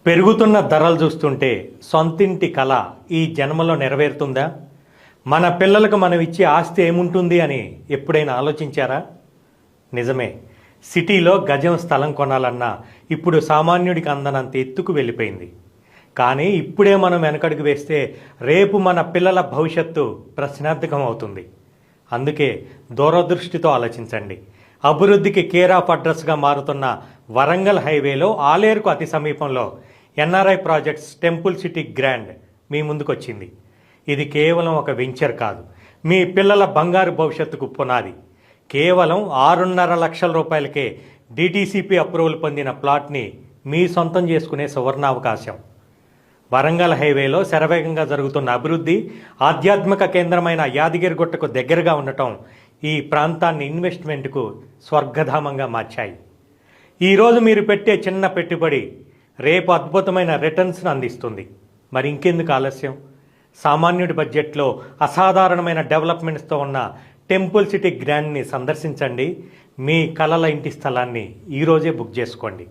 పెరుగుతున్న ధరలు చూస్తుంటే సొంతింటి కల ఈ జన్మలో నెరవేరుతుందా? మన పిల్లలకు మనం ఇచ్చే ఆస్తి ఏముంటుంది అని ఎప్పుడైనా ఆలోచించారా? నిజమే, సిటీలో గజం స్థలం కొనాలన్నా ఇప్పుడు సామాన్యుడికి అందనంత ఎత్తుకు వెళ్ళిపోయింది. కానీ ఇప్పుడే మనం వెనకడుగు వేస్తే రేపు మన పిల్లల భవిష్యత్తు ప్రశ్నార్థకం అవుతుంది. అందుకే దూరదృష్టితో ఆలోచించండి. అభివృద్ధికి కేర్ ఆఫ్ అడ్రస్గా మారుతున్న వరంగల్ హైవేలో ఆలేరుకు అతి సమీపంలో NRI projects temple city grand మీ ముందుకొచ్చింది. ఇది కేవలం ఒక వెంచర్ కాదు, మీ పిల్లల బంగారు భవిష్యత్తుకు పునాది. కేవలం 6.5 లక్షల రూపాయలకే డిటిసిపి అప్రూవల్ పొందిన ప్లాట్ని మీ సొంతం చేసుకునే సువర్ణావకాశం. వరంగల్ హైవేలో శరవేగంగా జరుగుతున్న అభివృద్ధి, ఆధ్యాత్మిక కేంద్రమైన యాదగిరిగుట్టకు దగ్గరగా ఉండటం ఈ ప్రాంతాన్ని ఇన్వెస్ట్మెంట్కు స్వర్గధామంగా మార్చాయి. ఈరోజు మీరు పెట్టే చిన్న పెట్టుబడి రేపు అద్భుతమైన రిటర్న్స్ను అందిస్తుంది. మరి ఇంకెందుకు ఆలస్యం? సామాన్యుడి బడ్జెట్లో అసాధారణమైన డెవలప్మెంట్స్తో ఉన్న టెంపుల్ సిటీ గ్రాండ్ని సందర్శించండి. మీ కలల ఇంటి స్థలాన్ని ఈరోజే బుక్ చేసుకోండి.